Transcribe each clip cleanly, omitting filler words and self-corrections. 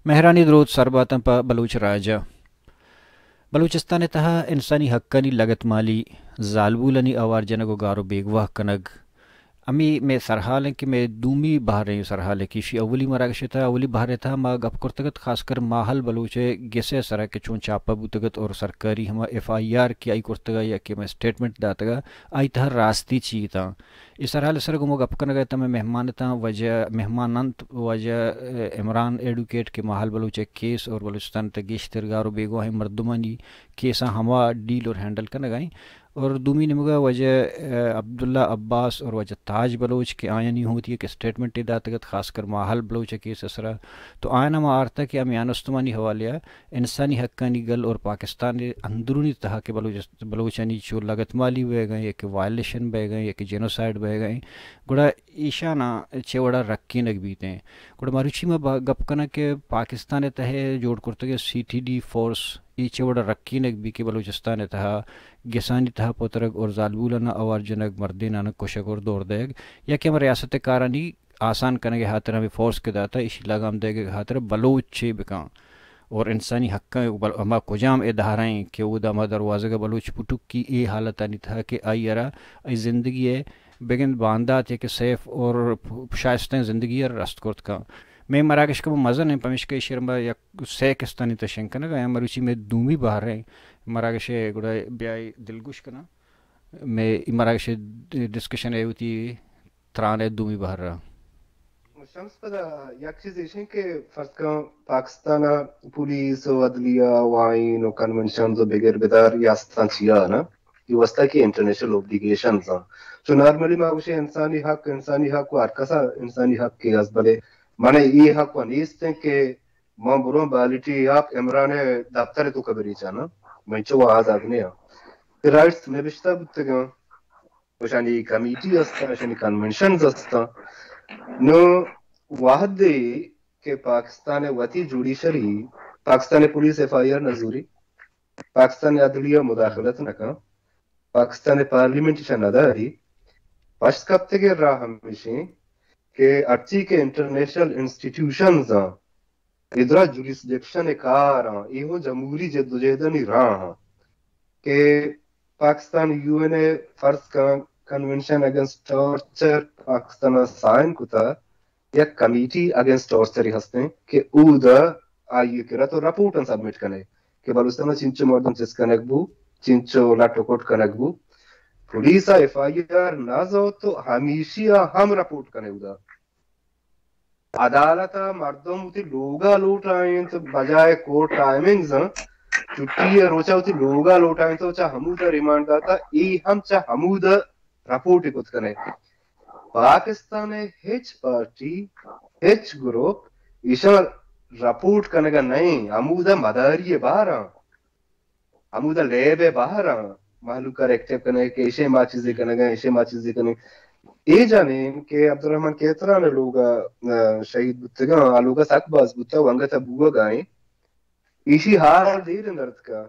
مهرانی درود سرباتن پا بلوچ راجا بلوچستان تہا انسانی حقانی لگت مالی زالبولنی اوار جنگو گارو بیگواہ کنگ امی میں سرحال کہ میں دومی بہر رہی سرحال کیشی اولی مراگش تھا اولی بہر تھا ما گپ کرتگت خاص کر ماحل بلوچے گسے سرا کے چون چاپا بوتگت اور سرکاری ہما ایف آئی آر کی آئی کرتگا یا کہ میں اسٹیٹمنٹ داتگا آئی تہا راستی چی تھا اس سرحال سر گمو گپ کرنا گیا تھا میں مہمان تھا وجہ مہمانانت وجہ عمران ایڈوکیٹ کے ماحل بلوچے کیس اور بلوچستان تگیشتر گارو بیگو ہیں مردمانی کیسا ہما ڈیل اور ہینڈل کرنا گئیں اور دومی نمگا وجہ عبداللہ عباس اور وجہ تاج بلوچ کے آیا نہیں ہوتی ہے کہ اسٹیٹمنٹ داتگت خاص کر ماحل بلوچ کے سسرا تو آئینہ ما آرتا کہ امی آنستمانی حوالہ انسانی حقانی گل اور پاکستان اندرونی تہا کہ بلوچانی چو لگت مالی بے گئے ایک وائلیشن بے گئے ایک جینوسائڈ بے گئے گوڑا ایشانا چوڑا رکی نگ بیتے ہیں گوڑا ماروچی میں گپ کنا کہ پاکستان تہے جوڑ کرتے کہ سی ٹی ڈی فورس ای چوڑا رکی نگ بھی کہ بلوچستان تہا گسانی تہا پترگ اور زالبولنا اوار جنگ مردینانا کشک اور دور دیگ یا کہ ہم ریاست کارانی آسان کرنے کے خاطر ہمیں فورس کے داتا اسی لگام دے کے خاطر بلوچ چے بکاں اور انسانی حق ہما کجام ادھارائیں کہ وہ دما دروازہ کا بلوچ پٹک کی یہ حالت آنی تھا کہ آئی ارا ای زندگی ہے بگن باندات ہے کہ سیف اور شائستہ زندگی ہے رست کرت کا میں مراکش کا مزن ہے پمش کے شرما یا سیکستانی تشنکنا گیا مروچی میں دومی باہر ہیں مراکش گڑا بیائی دلگوش کنا میں مراکش ڈسکشن ہے ہوتی ترانے دومی باہر رہا شمس پدا یک چیز ایشن کہ فرض کن پاکستان پولیس و عدلیہ و آئین و کنونشنز و بغیر بدار ریاستان چیا نا یہ وسطہ کی انٹرنیشنل اوبلیگیشنز ہیں جو نارملی ما گوشے انسانی حق و ہرکسا انسانی حق کی از بلے مانے یہ حق و نیست ہیں کہ ما برون بالیٹی آپ عمران دفتر تو کبری چانا میں چو آزاد نہیں ہوں رائٹس نبشتہ بتگاں وشانی کمیٹی استا وشانی کنونشنز استا نو واحد دی کہ پاکستان وتی judiciary Pakistan police F I R نزوری پاکستان عدلیہ مداخلت نکا پاکستان پارلیمنٹ نداری پشت کبتے کے راہ ہمیشہ کہ ارچی کے انٹرنیشنل انسٹیٹیوشنز ہیں ادھرا جوریسڈکشن کار ہیں ایہو جمہوری جدوجہدنی راہ ہیں کہ پاکستان یو این اے فرض کا convention against torture Pakistan sign کتا یا کمیٹی اگینسٹ ٹارچر ہستے ہیں کہ او دا آئیے کرا تو رپورٹن سبمٹ کرنے کہ بلوستان چنچو مردم چس کنک بو چنچو لاٹو کوٹ کنک بو police F I are Nazo تو ہمیشہ ہم رپورٹ کرنے دا عدالت مردم ہوتی لوگا لوٹ آئیں تو بجائے کورٹ ٹائمنگز ہیں چھٹی روچا ہوتی لوگا لوٹ آئیں تو چاہ ہمودہ ریمانڈ داتا ای ہم چاہ ہمودہ رپورٹ کت کرنے پاکستان ہچ پارٹی ہچ گروپ ایشا رپورٹ کرنے کا نہیں ہمودہ مداری باہر ہمودہ لیب باہر محلوق کا ریکٹیو کرنے کہ ایشے ماں چیزیں کرنے گا ایشے ماں چیزیں کرنے یہ جانیں کہ عبدالرحمن کہترا نے لوگا شہید بتگا آلوگا ساک باز بتا وانگا تا بوگا گائیں ایشی حال دیر اندرد کا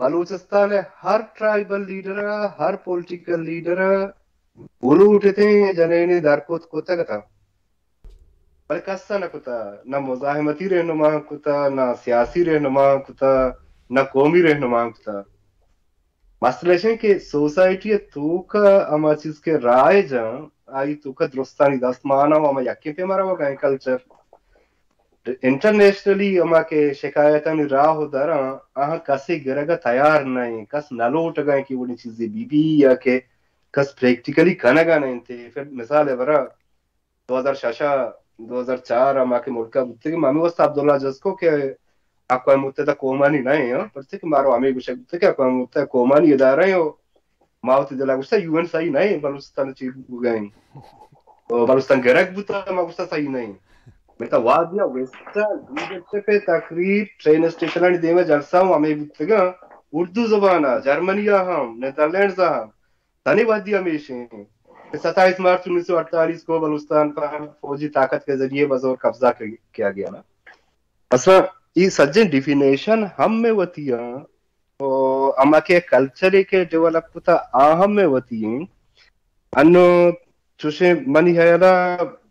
بلوچستان ہر ٹرائبل لیڈر ہر پولیٹیکل لیڈر بولو اٹھتے ہیں جنینی درکوت کوتا گتا بل کسا نہ کتا نہ مزاحمتی رہنما کتا نہ سیاسی رہنما کتا نہ قومی رہنما کتا مسئلہ ہے کہ سوسائٹی تو کا اما چیز کے رائے جان آئی تو کا درستانی دست مانا ہوا اما یقین پہ مارا ہوا گئے کلچر انٹرنیشنلی اما کے شکایتانی راہ ہو درا آہاں کسی گرگا تیار نہیں کس نلوٹ گئے کہ وہی چیزیں بی بی یا کہ کس پریکٹیکلی کنگا نہیں تھے پھر مثال ہے برا 2004 اما کے ملکہ بودتے کہ مامی وسط عبداللہ جزکو کہ اقوام متحدہ قومانی نہیں ہیں پر کہ مارو ہمیں گوشک بودتے کہ اقوام متحدہ قومانی ادارہ ہیں ماوتی دلا گوشتا یو این صحیح نہیں بلوچستان چیز ہو گئیں بلوچستان گرک بودتا ما گوشتا صحیح نہیں میں تا وادیا ویستا لیڈرشپ پہ تقریر ٹرین اسٹیشنانی دیمے جلسہ ہوں ہمیں بودتے گا اردو زبانہ جرمنیہ ہم نیدرلینڈز ہم تانی وادیا ہمیشہ ہیں 27 مارچ 1948 کو بلوچستان پر فوجی طاقت کے ذریعے بزور قبضہ کیا گیا نا اصلا یہ سجن ڈیفینیشن ہم میں ہوتی ہے اما کے کلچر کے ڈیولپ ہوتا آہم میں ہوتی ہیں انو چوشے منی ہے نا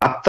8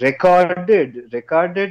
recorded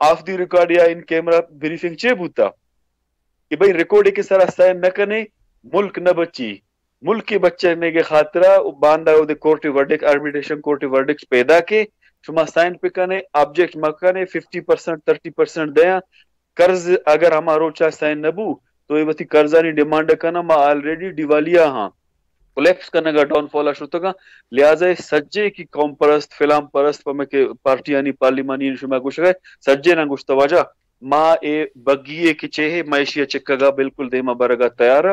آف دی ریکارڈ یا ان کیمرہ بریفنگ چے بوتا کہ بھئی ریکارڈ کے سارا سائن نہ کنے ملک نہ بچی ملک کے بچنے کے خاطرہ باندھا دے court verdict arbitration court verdict پیدا کے شما سائن پہ کنے آبجیکٹ مکانے 50% 30% دیا قرض اگر ہمارو چاہ سائن نبو تو یہ بتی قرضانی ڈیمانڈ کنا ما آلریڈی دیوالیا ہاں کولیپس کرنے کا ڈاؤن فال شروع گا لہٰذا سجے کی قوم پرست فلام پرست پمے کے پارٹیانی پارلیمانی شما گوش گئے سجے نہ گوشت واجہ ما اے بگیے کی چہے معیشی چکگا بالکل دیما برگا تیار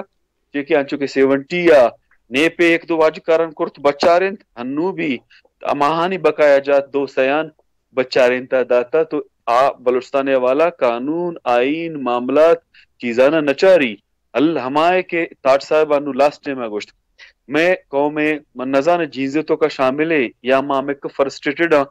چیکہ انچو کے 70 یا نے پہ ایک دو واج کارن کرت بچارن ہنو بھی اماہانی بقایا جات 2 سیان بچارن تا داتا تو بلوچستان والا قانون آئین معاملات چیزانا نچاری ہمائے کے تاج صاحب انو لاسٹ ٹائم گوشت میں قوم من نظان جیزتوں کا شامل ہے یا ماں میں فرسٹریٹڈ ہاں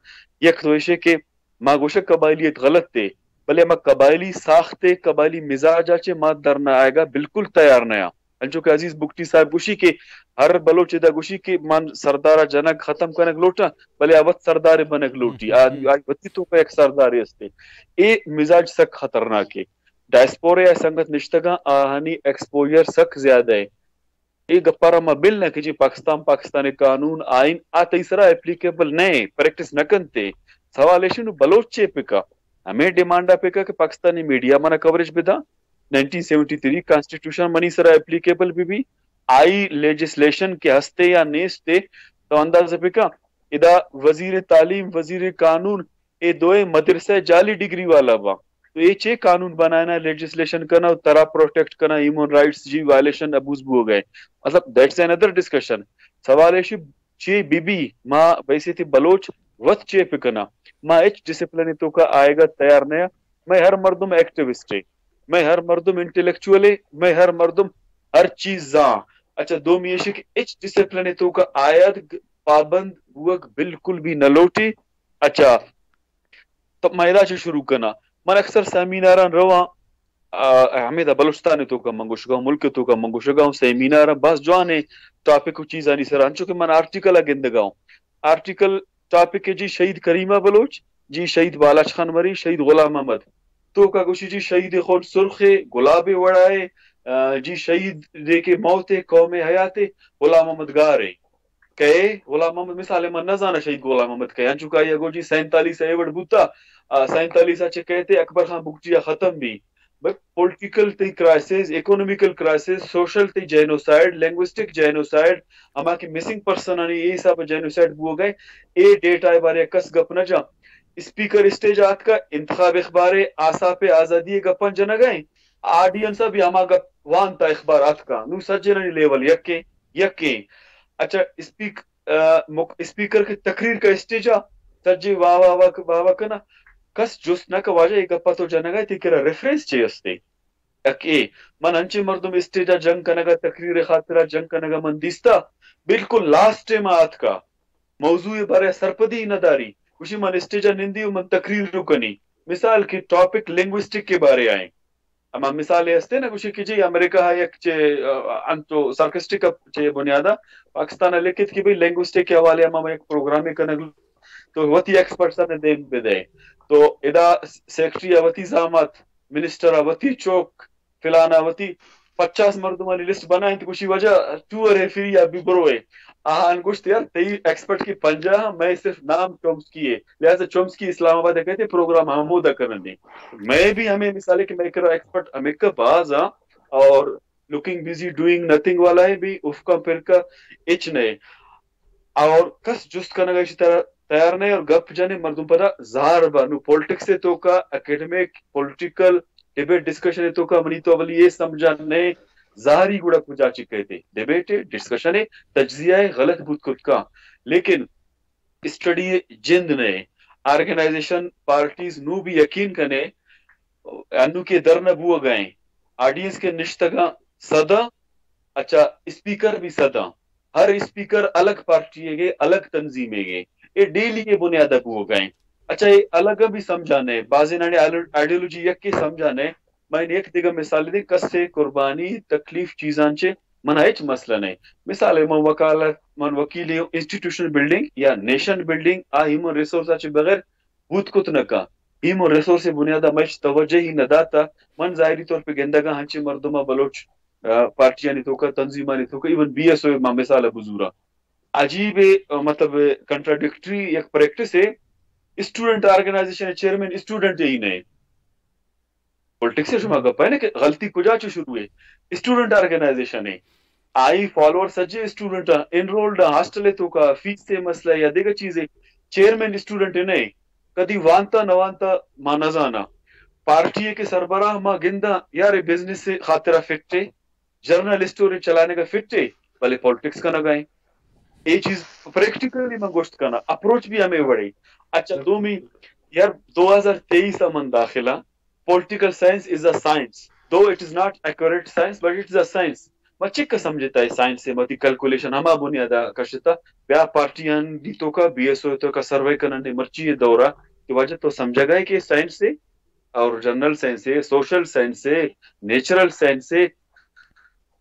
یک دوشے کہ ماں گوشہ قبائلیت غلط تے بلے ماں قبائلی ساختے قبائلی مزاج آچے ماں درنا آئے گا بالکل تیار نیا انچو کہ عزیز بکٹی صاحب گوشی کے ہر بلوچ دا گوشی کے من سردارہ جنگ ختم کنک لوٹا بلے آوت سردار بنک لوٹی آج بتی تو کا ایک سرداری استے اے مزاج سک خطرناک ہے ڈائسپورے یا سنگت نشتگاں آہانی ایکسپوجر سک زیادہ ہے یہ گپارا ما بل نہ کہ جی پاکستانی قانون آئین آتا اسرا اپلیکیبل نہیں پریکٹس نہ کنتے سوال ایشنو بلوچے پکا ہمیں ڈیمانڈا پکا کہ پاکستانی میڈیا منا کوریج بدا 1973 کانسٹیٹیوشن منی سرا اپلیکیبل بھی آئی لیجسلیشن کے ہستے یا نیستے تو انداز پکا ادا وزیر تعلیم وزیر قانون اے دوئے مدرسہ جعلی ڈگری والا با تو یہ چے قانون بنانا لیجسلیشن کرنا ترا پروٹیکٹ کرنا ہیومن رائٹس جی وائلیشن ابوز بھی ہو گئے مطلب دیٹس another ڈسکشن سوال ہے چے بی بی ماں ویسے تھی بلوچ وقت چے پکنا ماں ایچ ڈسپلن تو کا آئے گا تیار نیا میں ہر مردم ایکٹیوسٹ ہے میں ہر مردم انٹلیکچوئل ہے میں ہر مردم ہر چیز زاں اچھا دو میشے کہ ایچ ڈسپلن تو کا آیت پابند ہوگ بالکل بھی نہ لوٹی اچھا تو میں ادا شروع کرنا من اکثر سیمیناران رواں ہمیں دا بلوچستان تو کا منگوش گاؤں ملک تو کا منگوش گاؤں سیمیناران بس جوانے ٹاپک چیز آنی سر انچو کہ من آرٹیکل گند گاؤں آرٹیکل ٹاپک جی شہید کریمہ بلوچ جی شہید بالاچ خان مری شہید غلام محمد تو کا گوشی جی شہید خود سرخ گلاب وڑائے جی شہید دے کے موت قوم حیات غلام محمد گارے کہے غلام محمد مثال من نہ جانا شہید غلام محمد کہے انچو کا یہ گو جی 47 ایوڑ بوتا 47 اچھے کہتے اکبر خان بکٹیا ختم بھی پولیٹیکل تی کرائسس اکنومیکل کرائسس سوشل تی جینوسائیڈ لینگوسٹک جینوسائیڈ اما کی مسنگ پرسن آنی یہ سب جینوسائیڈ بو گئے اے ڈیٹا بارے کس گپ نہ جا اسپیکر اسٹیجات کا انتخاب اخبار آسا پہ آزادی گپن جن گئے آڈینس بھی ہما گپ وانتا اخبارات کا نو سجنانی لیول یکے اچھا اسپیکر کی تقریر کا اسٹیجا سجی واہ واہ واہ کنا کس جس نہ واجہ ایک گپا تو جنگا تی کرا ریفرنس چے استے اکے من انچے مردم اسٹیجا جنگ کنگا تقریر خاطرہ جنگ کنگا من دیستا بالکل لاسٹ مات کا موضوع بارے سرپدی نہ داری کچھ من اسٹیجا نندی من تقریر رکنی مثال کی ٹاپک لنگوسٹک کے بارے آئیں اما مثال ہستے نا کچھ کہ جی امریکہ یک چے انتو سارکسٹک چے بنیادہ پاکستان لکھت کی بھی لنگوسٹک کے حوالے اما ایک پروگرامی کنگ تو وتی ایکسپرٹس نے دین بدے تو ادا سیکٹری اوتی زامت منسٹر اوتی چوک فلانا اوتی 50 مردوں والی لسٹ بنائیں تو کچھ وجہ ٹور ہے پھر یا بھی بروئے آہان گوشت یار تی ایکسپرٹ کی 50 میں صرف نام چومسکی ہے لہذا چومسکی اسلام آباد کہتے پروگرام ہمودہ کرنے دیں میں بھی ہمیں مثال ہے کہ میں کرا ایکسپرٹ امریکہ باز ہاں اور لوکنگ بیزی ڈوئنگ نتھنگ والا ہے بھی افقا پھر کا اچ نئے اور کس جست کرنے گا اسی طرح تیار نہیں اور گپ جانے مردم پتا زہر بانو پولیٹکس سے تو کا اکیڈمک پولیٹیکل ڈیبیٹ ڈسکشن تو کا منی تو اولی یہ سمجھانے ظاہری گوڑا کجا چکے تھے ڈیبیٹ ڈسکشن تجزیہ غلط بود خود کا لیکن اسٹڈی جند نے آرگنائزیشن پارٹیز نو بھی یقین کنے انو کے در نہ بو گئے آڈینس کے نشتگاں صدا اچھا اسپیکر بھی صدا ہر اسپیکر الگ پارٹی ہے گے الگ تنظیمیں گے یہ ڈیلی کے بنیادہ ہو گئے اچھا یہ الگ بھی سمجھانے بازی نے آئیڈیولوجی یک کے سمجھانے میں نے ایک دیگا مثال دی کس سے قربانی تکلیف چیزان چے من ایچ مسئلہ نہیں مثال من وکالت من وکیلی انسٹیٹیوشن بلڈنگ یا نیشن بلڈنگ ہیومن ریسورس چے بغیر بود کت نکا ایمو ریسورس بنیادہ مچ توجہ ہی نہ داتا من ظاہری طور پہ گندگا ہنچے مردمہ بلوچ پارٹیاں نہیں تو کا تنظیمہ نہیں تو کا ایون بی ایس او ما مثال بزورا عجیب مطلب کنٹراڈکٹری ایک پریکٹس ہے اسٹوڈنٹ آرگنائزیشن چیئرمین اسٹوڈنٹ ہی نہیں پولیٹکس سے شما گپا ہے نا کہ غلطی کجا چو شروع ہے اسٹوڈنٹ آرگنائزیشن ہے آئی فالوور سجے اسٹوڈنٹ انرولڈ ہاسٹل تو کا فیس سے مسئلہ یا دیگر چیزیں چیئرمین اسٹوڈنٹ نہیں کدی وانتا نوانتا ما نزانا پارٹی کے سربراہ ما گندا یار بزنس سے خاطرہ فٹ ہے جرنل اسٹوری چلانے کا فٹ ہے بھلے پولیٹکس کا نہ گائیں یہ چیز پریکٹیکلی میں گوشت کرنا اپروچ بھی ہمیں بڑھے اچھا دومی یار 2023 من داخلہ political science is a science though it is not accurate science but it is a science بچے کا سمجھتا ہے سائنس سے متی کیلکولیشن ہما بنیادہ کشتا بیا پارٹیاں دیتوں کا بی ایس او تو کا سروے کرنے مرچی دورہ کی وجہ تو سمجھا گیا کہ سائنس سے اور جنرل سائنس سے سوشل سائنس سے نیچرل سائنس سے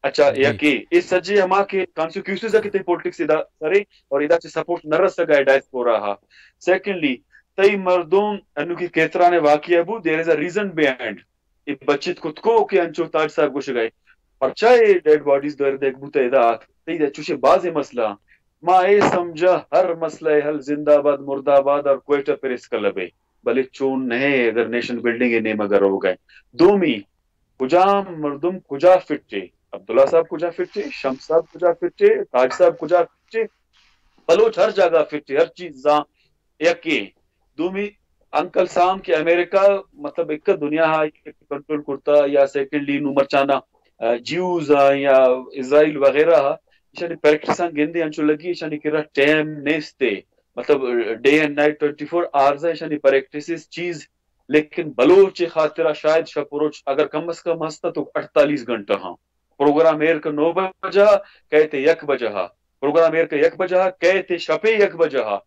اچھا یا کہ اس سجے ہما کے کانسٹیٹیوشنز کتے پولیٹکس ادا کرے اور ادا سے سپورٹ نہ رس سکا ڈائسپورا ہا سیکنڈلی تئی مردم انو کی کیترانے واقعہ بو دیر از اے ریزن بیہائنڈ یہ بچت کت کو کہ انچو تاج صاحب گوش گئے پرچائے ڈیڈ باڈیز دور دیکھ بوتا ادا تئی دا چوشے بعض مسئلہ ما اے سمجھا ہر مسئلہ حل زندہ آباد مرد آباد اور کوئٹہ پیرس کلب ہے بلے چون نہیں اگر نیشن بلڈنگ نیم اگر ہو گئے دومی کجا مردم کجا فٹ ہے عبداللہ صاحب کجا فٹ ہے شمس صاحب کجا فٹ ہے تاج صاحب کجا فٹ ہے بلوچ ہر جگہ فٹ ہے ہر چیز زاں یکی دومی انکل سام کے امریکہ مطلب ایک دنیا کنٹرول کرتا یا سیکنڈلی نو مرچانا جیوز یا اسرائیل وغیرہ شانی پریکٹسان گندے انچو لگی شانی کرا ٹیم نیستے مطلب ڈے اینڈ نائٹ 24 آورز ہے شانی پریکٹسز چیز لیکن بلوچ خاطرہ شاید شپروچ اگر کم از کم ہستا تو 48 گھنٹہ ہاں پروگرام ایر کا 9 بجہ کہتے 1 بجہ ہاں پروگرام ایر کا 1 بجہ کہتے شپے 1 بجہ ہاں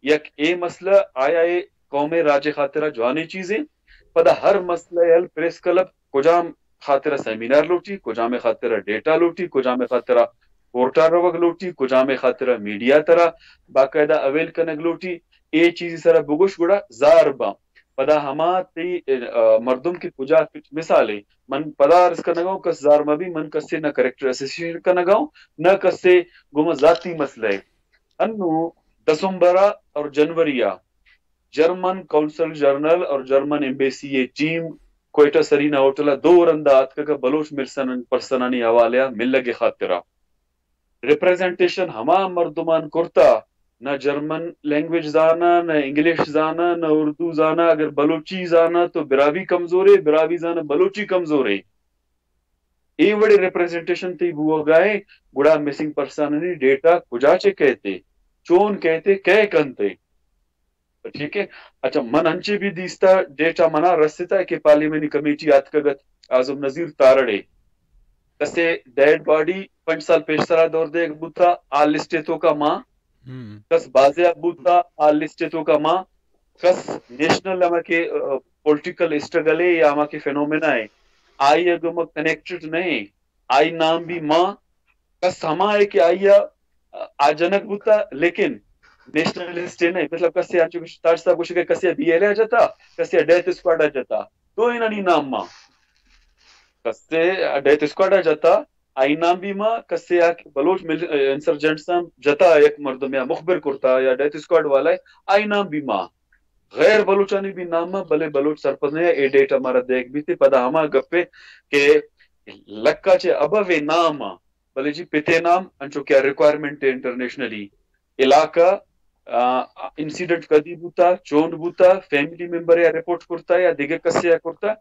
یک اے مسئلہ آیا اے قوم راج خاطرہ جوانی چیزیں پدا ہر مسئلہ ال پریس کلب کجام خاطرہ سیمینار لوٹی کجام خاطرہ ڈیٹا لوٹی کجام خاطرہ پورٹا روگ لوٹی کجام خاطرہ میڈیا طرح باقاعدہ اویل کنگ لوٹی اے چیزی سرا بگوش گڑا زاربا پدا ہما تی مردم کی کجا مثال ہے من پدا عرض کرنا گاؤں کس زارما بھی من کس سے نہ کریکٹر ایسوسیشن کرنا گاؤں نہ کس سے گم ذاتی مسئلہ ہے انو دسمبرہ اور جنوریہ جرمن کونسل جرنل اور جرمن ایمبیسی یہ ٹیم کوئٹہ سرینا ہوٹلہ دو رندات کا بلوچ مرسن پرسنانی حوالہ مل لگے خاطرہ ریپریزنٹیشن ہما مردمان کرتا نہ جرمن لینگویج زانا نہ انگلش زانا نہ اردو زانا اگر بلوچی زانا تو براوی کمزور ہے براوی زانا بلوچی کمزور ہے یہ بڑے ریپریزنٹیشن تی بو گئے گڑا مسنگ پرسنانی ڈیٹا کجاچے کہتے چون کہتے کہے کنتے ٹھیک ہے اچھا من انچے بھی دیستا ڈیٹا منا رستا ہے کہ پارلیمنی کمیٹی آتکگت اعظم نظیر تارڑے کسے ڈیڈ باڈی 5 سال پیشترا دور دے بوتا آل لسٹیتوں کا ماں کس بازیاب بوتا آل لسٹیتوں کا ماں کس نیشنل اما کے پولیٹیکل اسٹرگل ہے یا اما کے فینومینا ہے آئی اگم کنیکٹڈ نہیں آئی نام بھی ماں کس ہما ہے کہ آئی آجنک بوتا لیکن نیشنلسٹ نہیں مطلب کسے آنچو تاج صاحب کچھ کسے بی ایل آ جاتا کسے ڈیتھ اسکواڈ آ جاتا تو انہی نام ماں کسے ڈیتھ اسکواڈ آ جاتا آئی نام بھی ماں کسے بلوچ انسرجنٹ سام جتا ایک مردم یا مخبر کرتا یا ڈیتھ اسکواڈ والا ہے آئی نام بھی ماں غیر بلوچانی بھی نام ماں بلے بلوچ سرپد نے اے ڈیٹ ہمارا دیکھ بھی تھی پدا ہما گپے کہ لکا چے ابا وے نام بلے جی پتے نام انچو کیا ریکوائرمنٹ ہے انٹرنیشنلی علاقہ انسیڈنٹ کدی بوتا چون بوتا فیملی ممبر یا رپورٹ کرتا یا دیگه کسی یا کرتا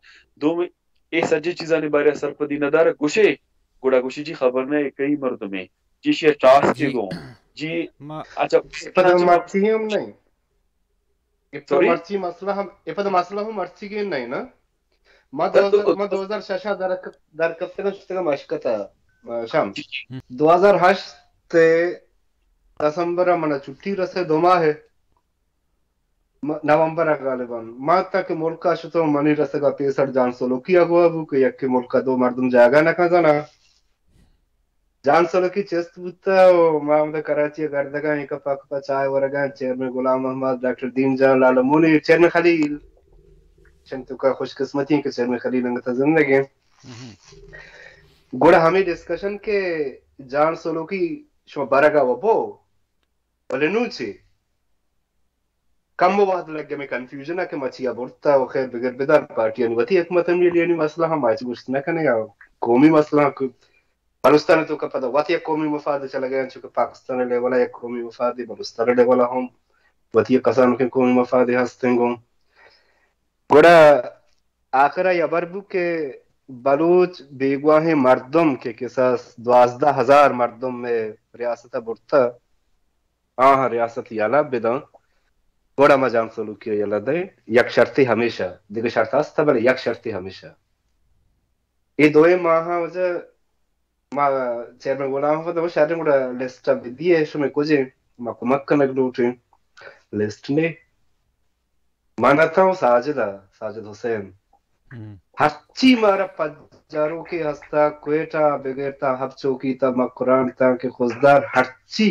دو میں اے سجے چیزانی بارے سرپدی ندار گوشے گوڑا گوشی جی خبر نے کئی مرد میں جی شیئر ٹاسک کے گو جی اچھا افد مرچی ہم نہیں افد مرچی مسئلہ ہم افد مسئلہ ہم مرچی کی نہیں نا ما 2006 در کفتگا شتگا مشکتا شام 2008 تے دسمبر منا چھٹی رسے دو ماہ ہے نومبر غالباً ما تک ملکا شتو منی رسگا 65 جان سولو کیا گوا بو کہ یک ملکا دو مردم جاگا نکا زنا جان سولو کی چست بوتا ما ہمدہ کراچی گردگا ایک پاک پا چائے ورگا چیئرمن غلام محمد ڈاکٹر دین جان لال مونی چیئرمن خلیل چنتو کا خوش قسمتی کہ چرم خلیل انگتا زندگی گوڑا ہمیں ڈسکشن کے جان سولو کی شما بارگا وپو ولی نوچی کم وقت لگ گیا میں کنفیوژن ہے کہ مچیا بڑھتا و خیر بگر بدار پارٹیاں وتی حکمت عملی یعنی مسئلہ ہم آج گوشت نہ کرنے گا قومی مسئلہ بلوچستان تو کا پتہ وتی قومی مفاد چلا گیا چونکہ پاکستان لیولا ایک قومی مفاد بلوچستان لیولا ہم وتی کسان کے قومی مفاد ہستیں گوں گوڑا آخرہ یا بربو کے بلوچ بیگواہ مردم کے قصاص 12,000 مردم میں ریاست بڑھتا ہاں ریاست یالا بدان گوڑا مجام سلوکی یالا دے یک شرطی ہمیشہ دیکھ شرط ہستا بلے یک شرطی ہمیشہ یہ دوئے ماہاں وجہ ما چیئرمن غلام حافظ وہ شہر گوڑا لسٹا بدیے شمی کجے ما کمک کنک لوٹیں لسٹ نے مانا تھا وہ ساجد حسین ہرچی مارا پجاروں کے ہستا کوئٹا بگیرتا ہب چوکی تا مقران تا کہ خزدار ہرچی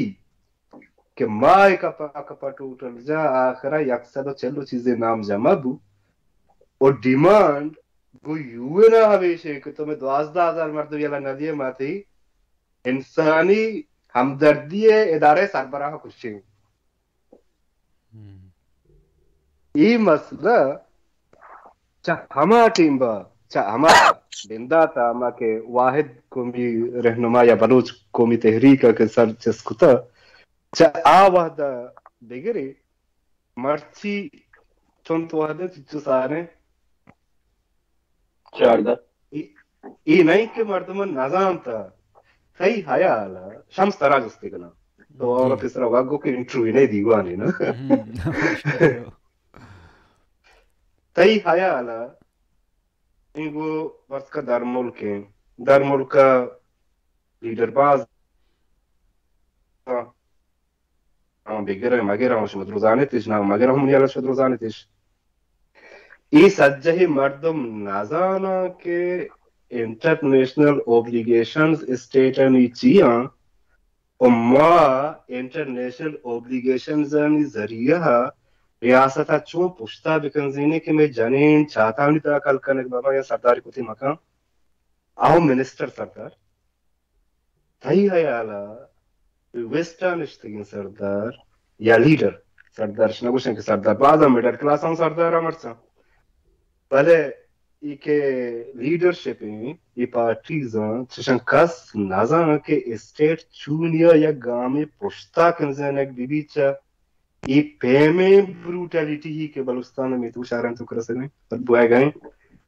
کہ مائی کا پاکا ٹوٹل جا آخرہ یکسدو چلو چیزیں نام جمع بو اور ڈیمانڈ گو یوے نا ہمیشہ کہ تمہیں 12,000 مردو یلا ندیے ماتی انسانی ہمدردی ادارے سربراہ کچھ یہ مسئلہ چاہ ہما ٹیم با چاہ ہما بندہ تا ہما کے واحد قومی رہنما یا بلوچ قومی تحریک کے سر چسکتا چاہ وحدہ بگری مرچی چونت وحدہ چچو سارے چاردہ یہ نہیں کہ مردمان نظام تا تھی حیالا شمس تراج استے کنا تو اور پھر سرا واگو کے انٹروی نہیں دیوانی نا تھی حیالا انگو بس کا در ملک کا لیڈر باز بگرہ مگرہ ہوں شمد روزانے تیش نا مگرہ ہوں نیالا شمد روزانے تیش ای سجہی مردم نازانا کے انٹرنیشنل اوبلیگیشنز اسٹیٹنی چیاں اما انٹرنیشنل اوبلیگیشنز ذریعہ ریاستہ چون پشتا بکنزینے کہ میں جنین چاہتا ہوں تا کل کنک بابا یا سرداری کو تھی مکان آؤ منسٹر سردار تھی حیالا ویسٹرن اشتگین سردار یا لیڈر سردار شنگوشن کے سردار بعضا میڈر کلاس ہوں سردار امرسا بلے ای کے لیڈرشپ میں یہ پارٹیزاں چشن کس نازانا کے اسٹیٹ چونیا یا گامی پشتا کنزینک بی بیچا یہ پیمے بروٹیلیٹی ہی کے بلوچستان میں تو شارن تو کرسے نہیں پر بوائے گئیں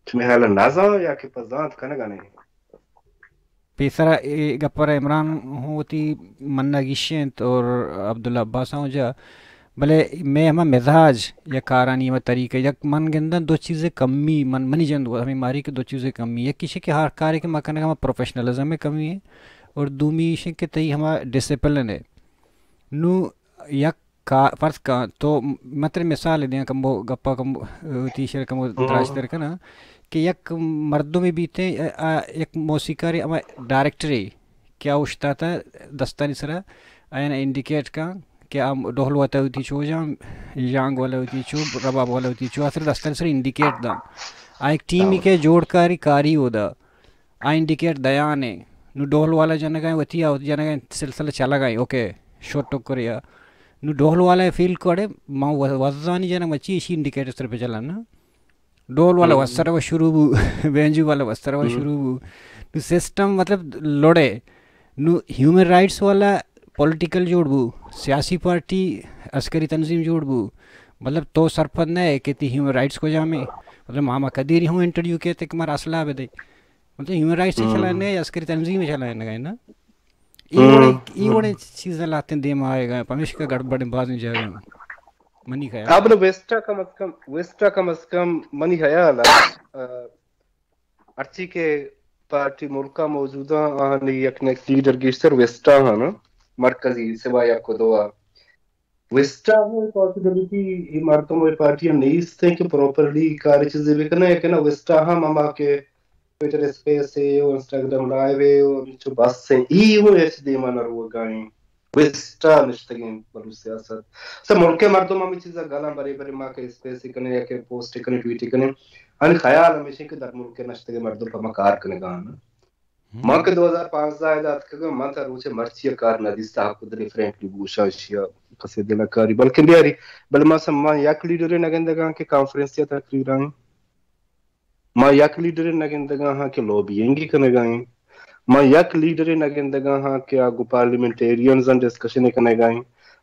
تمہیں حالا نازانا یا کہ پزانت کنگا نہیں پیسرا گپر عمران ہوتی منہ گیشنت اور عبداللہ عباس ہوں جا بلے میں ہمیں مزاج یا کارانی و طریقہ یک من گندن دو چیزیں کمی منی جند ہمیں ماری کے دو چیزیں کمی ہے کسی کے ہر کارے کے مکانے کا ہمیں پروفیشنلزم میں کمی ہے اور دومی شے کے تئی ہمیں ڈسپلن ہے نو یک فرض کا تو مطلب مثال دیں کم وہ گپا کم تیشر کم دراج در کا نا کہ یک مردوں میں بیتے ایک موسیقاری اما ڈائریکٹری کیا اشتا تھا دستانی سرا آیا انڈیکیٹ کا کہ ہم ڈھول واتا ہوتی چو جانگ والا ہوتی چو رباب والا ہوتی چو اصل دستانی سرا انڈیکیٹ دا ایک ٹیمی کے جوڑ کاری ہو دا انڈیکیٹ دیانے نو ڈھول والا جانا گئے وتی آؤ جانا گئے سلسلہ چلا گئے اوکے شوٹ ٹوک کریا نو ڈھول والا فیل کرے ماں وزانی جانا مچی اسی انڈیکیٹر سر پہ چلا نا ڈول والا وستر وہ شروع بو بینجو والا وستر وہ شروع بو نو سسٹم مطلب لڑے نو ہیومن رائٹس والا پولیٹیکل جوڑ بو سیاسی پارٹی عسکری تنظیم جوڑ بو مطلب تو سرپد نہ ہے کہ تی ہیومن رائٹس کو جامے مطلب ماما قدیری ہوں انٹرویو کہتے کہ مارا اصلہ بدے مطلب ہیومن رائٹس سے چلانے یا عسکری تنظیم چلانے گئے نا یہ بڑے چیزیں لاتے ہیں دیم آئے گا پمیش کا گڑبڑ بعض میں جائے گا منی خیال اب ویسٹا کم از کم منی خیال ارچی کے پارٹی ملکہ موجودہ آنے یک نیک لیڈر گیشتر ویسٹا ہے نا مرکزی سوایا کو دعا ویسٹا ہے پاسبلیٹی یہ مردوں میں پارٹیاں نہیں ستے کہ پروپرلی کاری چیزیں بھی کرنا ہے کہ نا ویسٹا ہم اما کے ٹویٹر اسپیس ہے انسٹاگرام لائیو ہے اور جو بس سے ای وہ ایچ دی مانا رو گائیں وستا نشتگین بلو سیاست سا ملک مردم ہمیں چیزا گالا بری بری ماں کے اسپیسی کنے یا کہ پوسٹ کنے ٹویٹی کنے ان خیال ہمیشہ کہ در ملک نشتگی مردم پا مکار کنے گانا ماں کے 2015 ایداد کگا ماں تا روچے مرچی کار ندیستا حق دلی فرینکلی بوشا اشیا قصے دلہ کاری بلکہ بیاری بل ما سما یک لیڈر نگندگان کے کانفرنس یا تقریران ما یک لیڈر نگندگان ہاں کے لوبینگی کنے گائیں ما یک لیڈر نگندگان ہاں کے آگو پارلیمنٹیرینز ان ڈسکشن کنے گائیں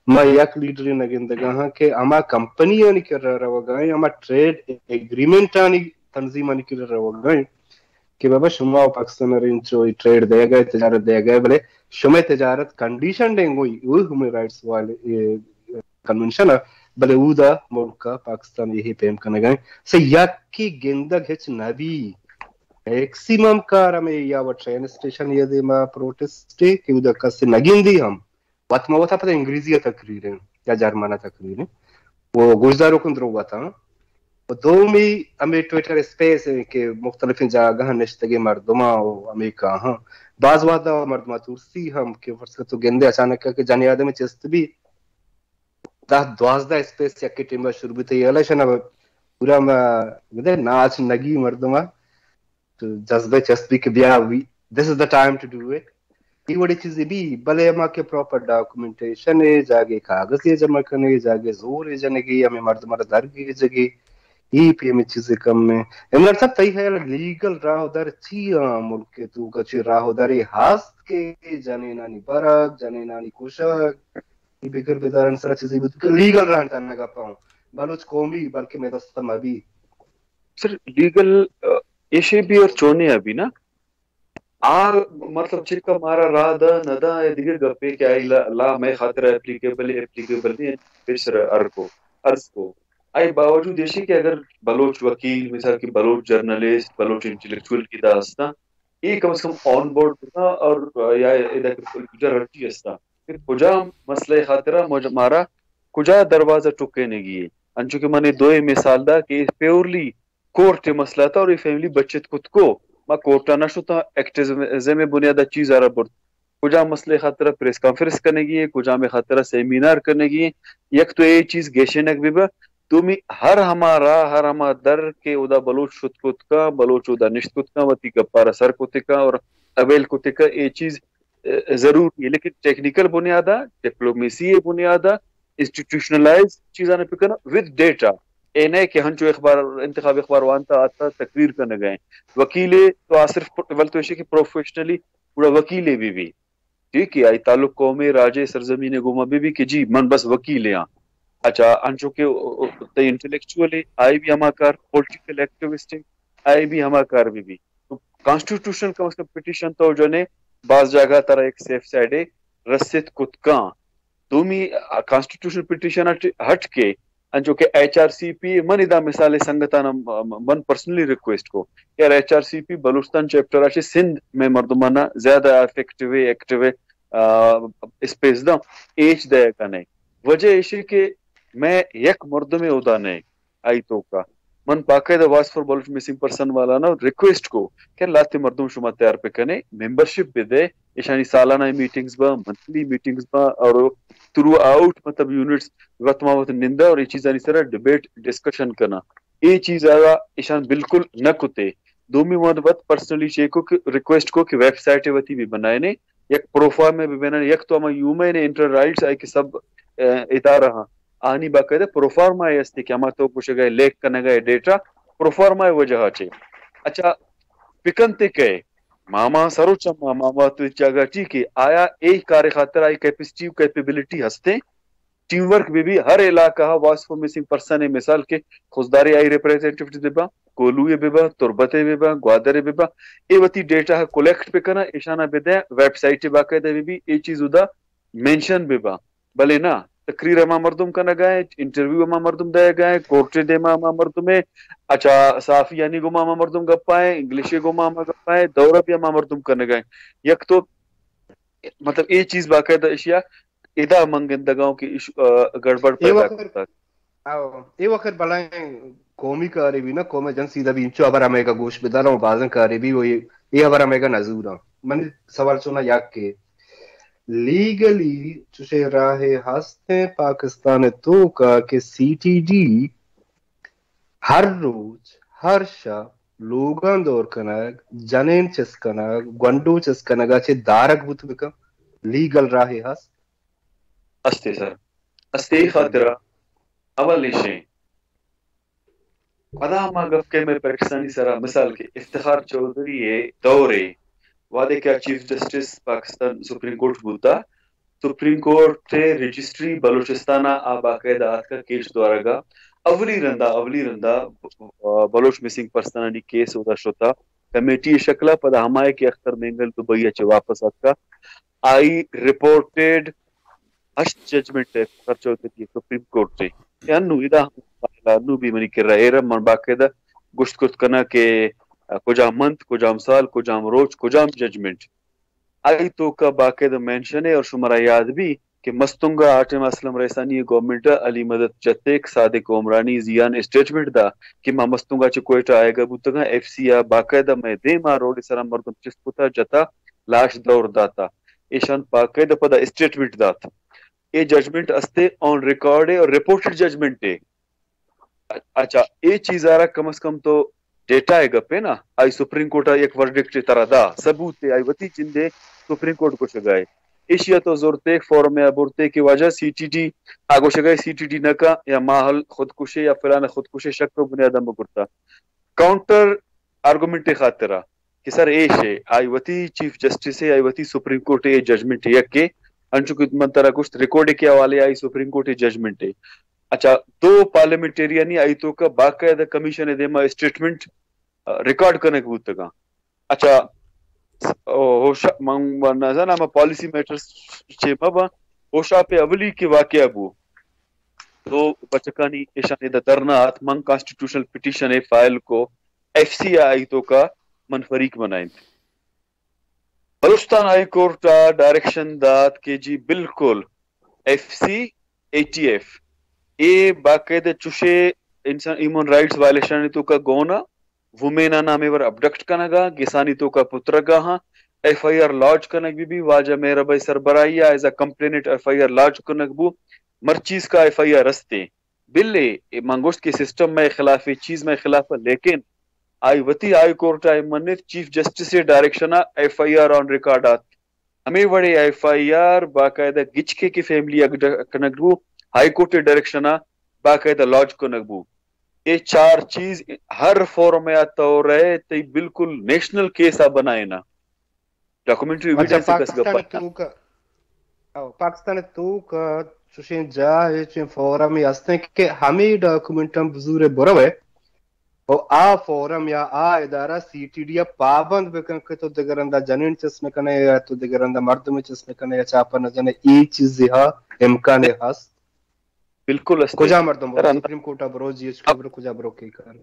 ما یک لیڈر نگندگان ہاں کے اما کمپنی آنی کر رہا ہوا گائیں اما ٹریڈ ایگریمنٹ آنی تنظیم آنی کر رہا ہوا گائیں کہ بابا شما پاکستان رینچو ٹریڈ دے گئے تجارت دے گئے بلے شما تجارت کنڈیشن دیں گوئی وہ ہمیں رائٹس والے کنونشن بلے او دا ملک پاکستان یہی پیم کرنے گئے سے یک کی گندگ ہچ نبی میکسیمم کار ہمیں یا وہ ٹرین اسٹیشن یہ دے ما پروٹسٹے کہ او دا کس نگین دی ہم وقت میں وہ تھا پتہ انگریزی تقریر یا جرمانہ تقریر وہ گوشداروں کن درو تھا دومی ہمیں ٹویٹر اسپیس ہے کہ مختلف جگہ نشتگی مردمہ و امریکہ ہاں بعض وعدہ مردمہ تورسی ہم کہ فرص تو گندے اچانک کہ جانی آدم چست بھی دا 12 اسپیس یکی ٹیمہ شروع بھی یہ الیشن اب پورا ناچ نگی مردمہ تو جذبہ چست بھی کہ بیا this is the time to do it یہ بڑی چیزیں بھی بلے ہما کے پراپر ڈاکومنٹیشن ہے جاگے کاغذ یہ جمع کرنے جاگے زور ہے جنگی ہمیں مردمہ در کی جگہ یہ پی امی چیزیں کم میں امرار صاحب تایی ہے لیگل راہ در چی ملک کے تو کچھ راہ داری ہاست کے جنینانی برک جنینانی کوشک یہ بگر بیدارن سرا چیزیں بھی لیگل راہ تاننا گا پاؤں بلوچ قومی بلکہ میں دستم ابھی سر لیگل ایشے بھی اور چونے ابھی نا مطلب چرکا مارا راہ دا ندا دیگر گپے کیا لا میں خاطر اپلیکیبل نہیں پھر سر عرض کو آئی باوجود دیشی کہ اگر بلوچ وکیل مثال کی بلوچ جرنلسٹ بلوچ انٹلیکچوئل کی داستا یہ کم از کم آن بورڈ تھا اور یا کجا رٹی استا پھر کجا مسئلہ خاطرہ مارا کجا دروازہ ٹکے نگی انچو کہ میں نے دوئے مثال دا کہ پیورلی کورٹ مسئلہ تھا اور یہ فیملی بچت خود کو ما کورٹا نشو تا ایکٹیزم بنیادہ چیز آ رہا بڑھ کجا مسئلے خاطرہ پریس کانفرنس کرنے گی کجا میں خاطرہ سیمینار کرنے گی یک تو یہ چیز گیشنک بھی با تمہیں ہر ہما در کے ادا بلوچ شد کت کا بلوچ ادا نشت کت کا وطی کا پارا سر کتے کا اور اویل کتے کا یہ چیز ضرور ہے لیکن ٹیکنیکل بنیادہ ڈپلومیسی بنیادہ انسٹیٹیوشنلائز چیزاں پہ کرنا ود ڈیٹا اے نہیں کہ ہنچو اخبار انتخاب اخبار وانتا آتا تقریر کرنے گئے وکیلے تو صرف ولتوشی کی پروفیشنلی پورا وکیلے بھی ٹھیک ہے آئی تعلق قومی راجے سرزمین گوما بھی کہ جی من بس وکیل ہیں اچھا انچو کے انٹلیکچوئل آئی بھی ہما کار پولیٹیکل ایکٹیوسٹ آئی بھی ہما کار بھی کانسٹیٹیوشن کم از کم پٹیشن تو جو نے بعض جگہ ترہ ایک سیف سائڈ رسید کتکاں تومی کانسٹیٹیوشن پٹیشن ہٹ کے جو کہ ایچ آر سی پی من ادا مثال سنگتانا من پرسنلی ریکویسٹ کو یار H R C P Balochistan chapter آشی سندھ میں مردمانہ زیادہ افیکٹو ایکٹیو اسپیس دا ایچ دے کا نہیں وجہ ایشی کہ میں یک مردم ادا نہیں آئی تو کا من باقاعدہ voice for Baloch missing person والا نا ریکویسٹ کو کہ لاتے مردم شما تیار پہ کنے ممبرشپ بھی دے ایشانی سالانہ میٹنگز با منتھلی میٹنگز با اور تھرو آؤٹ مطلب یونٹس وقت وقت نندا اور یہ چیز اس طرح ڈیبیٹ ڈسکشن کرنا یہ چیز آگا ایشان بالکل نہ کتے دومی محبت پرسنلی چیک کو ریکویسٹ کو کہ ویب سائٹ وتی بھی بنائے نے یک پروفارم میں بھی بنائے یک تو ہم یومے نے انٹر رائٹس آئی کہ سب ادارہ ہاں آنی باقاعدہ پروفارم آئے اس کہ ہم تو کچھ گئے لیک کرنے گئے ڈیٹا پروفارم آئے وجہ چے اچھا پکن تے کہے ماما سروچا ماما تو جگہ ٹھیک ہے آیا ایک کار خاطر آئی کیپیسٹی کیپیبلٹی ہستے ٹیم ورک بھی ہر علاقہ وائس فار مسنگ پرسن ہے مثال کے خوزداری آئی ریپریزنٹیو دے با کولوئے بے با تربتے بے با گوادرے بے با اے وتی ڈیٹا ہے کولیکٹ پہ کرنا اشانہ بے دیں ویب سائٹ باقاعدہ بھی اے چیز ادا مینشن بے با بلے نا تقریر اما مردم کا نہ گئے انٹرویو اما مردم دے گئے کورٹ دے اما مردم اچھا صافی یعنی گما اما مردم گپائے انگلش گما اما گپائے دورہ بھی اما مردم کرنے گئے یک تو مطلب یہ چیز باقاعدہ اشیاء ادا منگندگاؤں کی گڑبڑ پیدا کرتا ہے یہ وقت بلائیں قومی کاری بھی نا قوم جن سیدھا بھی انچو ابر ہمیں کا گوشت بدارا ہوں بازن کاری بھی وہ یہ ابر ہمیں کا نظور ہوں میں نے سوال سنا یک کے لیگلی چوشے راہے ہستے پاکستان تو کا کہ سی ٹی ڈی ہر روز ہر شب لوگان دور کنگ جنین چس کنگ گنڈو چس کنگ اچھے دارک بوت بکم لیگل راہے ہست استے سر استے خاطرہ اول شيء پدا ما گف کے میں پاکستانی سرا مثال کے افتخار چودھری دورے وعدے کیا chief justice Pakistan supreme court بوتا سپریم کورٹ رجسٹری بلوچستانہ باقاعدہ کا کیس دوارا گا اولی رندہ بلوچ مسنگ پرسنالٹی کیس ہوتا شوتا کمیٹی شکلہ پدا ہمائے کے اختر مینگل دبئی اچھے واپس آتا آئی رپورٹڈ اش ججمنٹ خرچوتی سپریم کورٹ سے یانو ادا نو بھی منی کر رہا ہے من باقاعدہ گشت کت کنا کہ کجام منتھ کجام سال کجام روز کجام ججمنٹ آئی تو کا باقاعدہ مینشن ہے اور شمارا یاد بھی کہ مستنگا آٹم اسلم ریسانی گورنمنٹ علی مدد جتیک صادق عمرانی زیان اسٹیٹمنٹ دا کہ ما مستنگا چ کوئٹہ آئے گا بوتگا ایف سی باقاعدہ میں دے ما روڈ سرام مردم چسپتا جتا لاش دور داتا ایشان باقاعدہ پدا اسٹیٹمنٹ داتا یہ ججمنٹ استے آن ریکارڈ ہے اور رپورٹڈ ججمنٹ ہے اچھا یہ چیز آ رہا کم از کم تو ڈیٹا ہے گپے نا آئی سپریم کورٹ ایک ورڈکٹ طرح دا ثبوت ہے آئی وتی چندے سپریم کورٹ کو شگائے ایشیا تو زورتے فورم یا بورتے کی وجہ سی ٹی ڈی آگو شگائے سی ٹی ڈی نکا یا ماحول خودکشی یا فلان خودکشی شک کو بنیادہ مگرتا کاؤنٹر آرگومنٹ خاطرہ کہ سر ایش ہے آئی وتی چیف جسٹس ہے آئی وتی سپریم کورٹ ہے ججمنٹ ہے کہ انچو کی منترہ کچھ ریکارڈ کے حوالے آئی سپریم کورٹ ججمنٹ ہے اچھا دو پارلیمنٹیرین آئی تو کا باقاعدہ کمیشن دے ما اسٹیٹمنٹ ریکارڈ کرنے کو بوتگا اچھا ہوشا نظر نامہ پالیسی میٹرز چھے بابا ہوشا پہ اولی کے واقعہ بو تو بچکانی ایشان دا درنات من کانسٹیٹیوشنل پٹیشن فائل کو ایف سی آئی تو کا منفریق بنائیں بلوچستان ہائی کورٹ ڈائریکشن دات کے جی بالکل F C A T F A باقاعدہ چوشے انسان ہیومن رائٹس وائلیشن تو کا گونا وومینا نامے ور ابڈکٹ کنگا گسانی تو کا پترگا ہاں F I R lodging بھی واجہ میرا بھائی سربراہی as a complaint F I R launch king بو مرچیز کا ایف آئی آر رستے بلے منگوشت کے سسٹم میں خلاف چیز میں خلاف لیکن آئی وتی آئی کورٹ آئی منت چیف جسٹس سے ڈائریکشن ایف آئی آر آن ریکارڈات ہمیں بڑے ایف آئی آر باقاعدہ گچکے کی فیملی کنگ بو ہائی کورٹ ڈائریکشن باقاعدہ لانچ کنگ بو یہ چار چیز ہر فورم میں آتا ہو رہے تی بالکل نیشنل کیس بنائے نا ڈاکومنٹری ایویڈنس پاکستان تو کا چوشین جا ہے فورم ہستے کہ ہمیں ڈاکومنٹ بزور برو ہے اور آ فورم یا آ ادارہ سی ٹی ڈی پابند بکن کہ تو دیگر اندہ جنین چسنے کنے یا تو دیگر اندہ مرد میں چسنے کنے یا چاپا نہ جانے ای چیز ہا امکان ہست بالکل استے کجا مردم برو سپریم کورٹا برو جی ایچ کو برو کجا برو کی کرن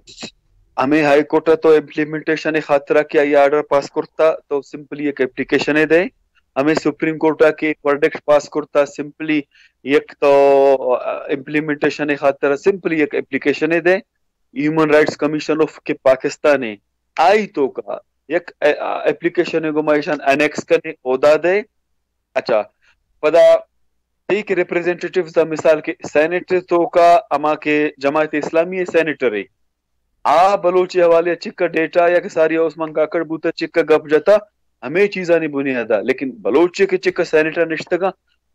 ہمیں ہائی کورٹا تو امپلیمنٹیشن خاطرہ کیا یہ آرڈر پاس کرتا تو سمپلی ایک اپلیکیشن دے ہمیں سپریم کورٹا کے ورڈکٹ پاس کرتا سمپلی ایک تو امپلیمنٹیشن خاطرہ سمپلی ایک application they human rights commission of کے پاکستان آئی تو کا ایک اپلیکیشن گمائشان انیکس کرنے عہدہ دے اچھا پدا ایک ریپریزنٹیٹیوز دا مثال کے سینیٹر تو کا اما کے جماعت اسلامی سینیٹر ہے آ بلوچی حوالے چکا ڈیٹا یا کہ ساری عثمان کاکڑ بوتا چکا گپ جاتا ہمیں چیزاں نہیں بنیادا لیکن بلوچی کے چکا سینیٹر نشتگا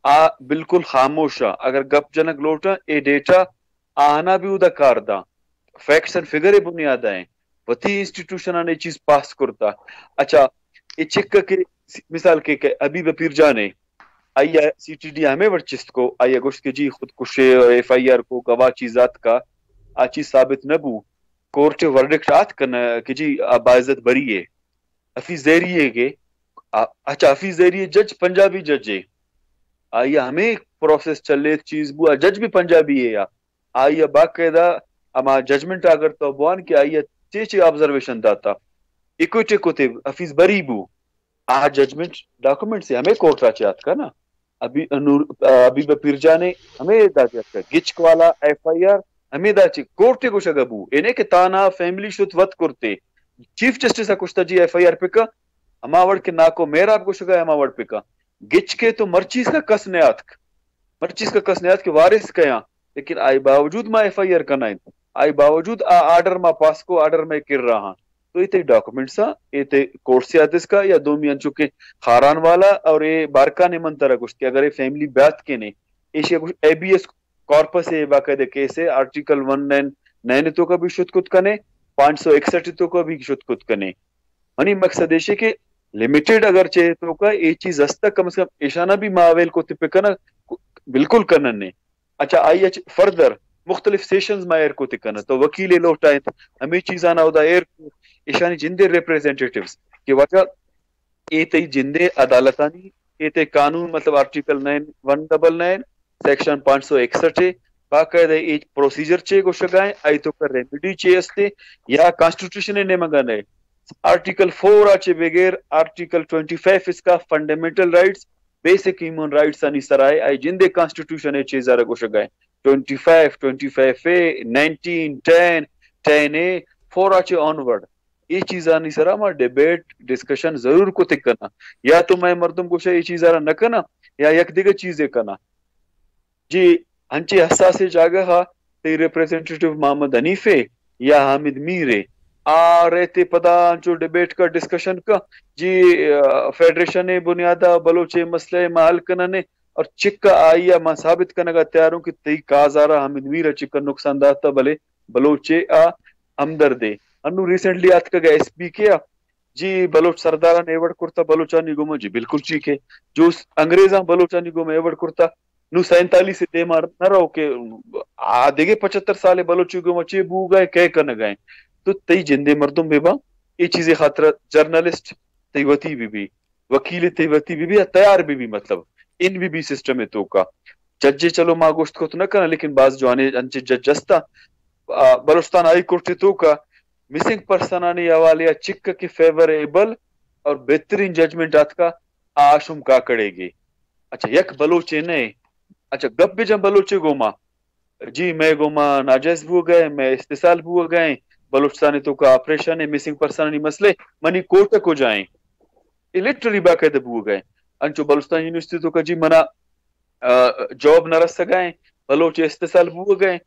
آ بالکل خاموشا اگر گپ جنک لوٹا اے ڈیٹا آنا بھی ادا کار دا فیکٹس اینڈ فگر بنیاد ہیں وتی انسٹیٹیوشن نے چیز پاس کرتا اچھا یہ چکا کے مثال کے ابھی بپیر جانے آئی سی ٹی ڈی ہمیں ورچست کو آئی اگوشت کے جی خودکشی ایف آئی آر کو گواہ چیزات کا آ چیز ثابت نبو کورٹ ورڈکٹ آت کرنا کہ جی باعزت بری ہے حفیظ زیری ہے کہ اچھا حفیظ زیری جج پنجابی جج ہے آئی ہمیں پروسیس چلے چیز بو جج بھی پنجابی ہے یا آئی باقاعدہ اما ججمنٹ اگر تو بوان کہ آئی چیچے آبزرویشن داتا اکوٹے کو تے حفیظ بری بو آ ججمنٹ ڈاکومنٹ سے ہمیں کورٹ راچیات کا نا ابھی بپیر جانے ہمیں داچیات کا گچک والا ایف آئی آر ہمیں داچی کورٹ کو شگبو انہیں کہ تانا فیملی شت وط کرتے چیف جسٹس کچھ جی ایف آئی آر پہ کا ہما وڑ کے ناکو میرا آپ کو شگا ہما وڑ پہ کا گچ کے تو مرچیز کا کسنیات کے وارث کیا لیکن آئی باوجود ما ایف آئی آر کنا آئی باوجود آرڈر ما پاس کو آرڈر میں کر رہا تو یہ ڈاکومنٹس یہ کورٹ سے آدس کا یا دو میاں چکے خاران والا اور یہ بارکا نے من طرح کچھ اگر یہ فیملی بات کے نے ایشیا کچھ اے بی ایس کارپس ہے باقاعدہ کیس ہے آرٹیکل 199 تو کا بھی شد کت کنے 561 تو کا بھی شد کت کنے منی مقصد ہے کہ لمیٹڈ اگر چاہے تو کا یہ چیز ہستا کم سے کم ایشانہ بھی ماویل کو تپے کنا بالکل کنن نے اچھا آئی ایچ فردر مختلف سیشنز ما ایئر کو تکنا تو وکیل لوٹائیں ہمیں چیزانا ہوتا ایئر ایشانی جندے ریپریزنٹیٹیوز کی وجہ اے تی جندے عدالتانی اے تی قانون مطلب آرٹیکل 199 سیکشن 561 باقاعدہ ایک پروسیجر چے کو شگائیں آئی تو کر ریمیڈی چے استے یا کانسٹیٹیوشن نے مگن ہے آرٹیکل 4 آچے بغیر آرٹیکل 25 اس کا fundamental rights basic human rights آنی سرائے آئی جندے کانسٹیٹیوشن ہے چیز آرہ کو شگائیں 25 25A 19 10 10A 4 آچے آنورڈ یہ چیز آنی سرا ما ڈیبیٹ ڈسکشن ضرور کو تک کرنا یا تو میں مردم کو یہ چیز آرہ نہ کرنا یا یک دیگر چیزیں کرنا جی ہنچے حساس جاگہ ہا تی ریپریزنٹیٹیو محمد حنیفے یا حامد میرے آ رہے تے پدا جو ڈیبیٹ کا ڈسکشن کا جی فیڈریشن بنیادہ بلوچے مسئلے محل کننے اور چکا آئیا ما ثابت کرنے کا تیار ہوں کہ تی کازارہ حامد میرہ چکا نقصان داتا بلے بلوچے ہمدردے انو ریسنٹلی آت کا ایس پی کیا جی بلوچ سرداران ایوڑ کرتا بلوچانی گوما جی بالکل ٹھیک ہے جو انگریزاں بلوچانی گوما ایوڑ کرتا نو 47 سے دے مار نہ رہو کہ دیگے 75 سالے بلوچی گوما چے بو گئے کہہ کرنے گئے تو تی جندے مردم بے با یہ چیزیں خاطر جرنلسٹ تی وتی بھی وکیل تی وتی بھی تیار بھی مطلب ان بھی سسٹم ہے تو کا جج چلو ما گوشت کو تو نہ کرنا لیکن بعض جو آنے انچے جج جستا بلوچستان ہائی کورٹ تو کا مسنگ پرسنانی حوالے چک کی فیوریبل اور بہترین ججمنٹ آت کا آشم کا کڑے گی اچھا یک بلوچے نے اچھا گپ بھی جب بلوچے گوما جی میں گوما ناجائز بو گئے میں استحصال بو گئے بلوچستانی تو کا آپریشن ہے مسنگ پرسنانی مسئلے منی کورٹ کو جائیں الیکٹرلی باقاعدہ بو گئے انچو بلوچستان یونیورسٹی تو کا جی منا جاب نہ رس سگائیں بلوچے استحصال بو گئے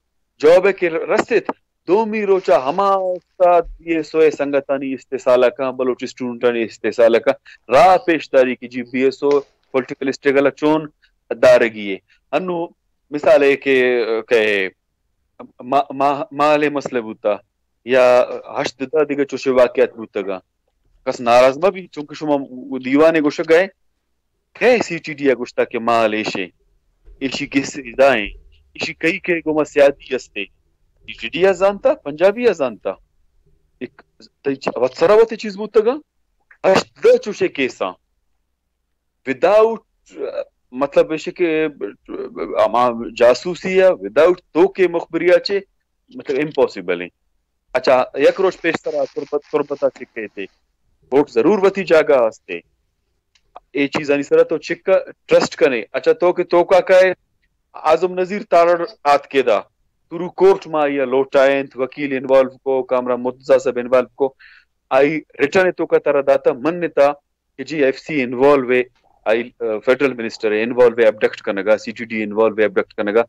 جاب ہے کہ رسط دو می روچا ہما استاد یہ سوئے سنگتانی استحصالہ کا بلوچ اسٹوڈنٹانی استحصالہ کا راہ پیشداری کی جی B S O political struggle چون دارگی ہے انو مثال ہے کہ مالے مسئلہ بوتا یا ہشت دا دیگا چوشے واقعات بوتا گا کس ناراض ما بھی چونکہ شما دیوانے گوشہ گئے ہے سی ٹی ڈی گوشتا کہ مال ایشے ایشی کس ادائیں ایشی کئی کے گوما سیادی استے سی ٹی ڈی زانتا پنجابی زانتا ایک وطسرہ وطی چیز بوتا گا ہشت دا چوشے کیسا وداؤٹ مطلب ایشے کہ جاسوسی ہے وداؤٹ تو کے مخبریہ چے مطلب امپوسیبل ہیں اچھا یک روز پیش طرح قربتا چکے تھے ووٹ ضرور وتی جاگا ہستے یہ چیز آنی سرا تو چکا ٹرسٹ کنے اچھا تو کہ تو کا کہے اعظم نظیر تارڑ آت کے دا تورو کورٹ ما یا لوٹائیں وکیل انوالو کو کامرہ متزا سب انوالو کو آئی ریٹرن تو کا طرح داتا منتا کہ جی ایف سی انوالو ہے آئی فیڈرل منسٹر ہے انوالو ہے ابڈکٹ کنگا سی ٹی ڈی انوالو ہے ابڈکٹ کنگا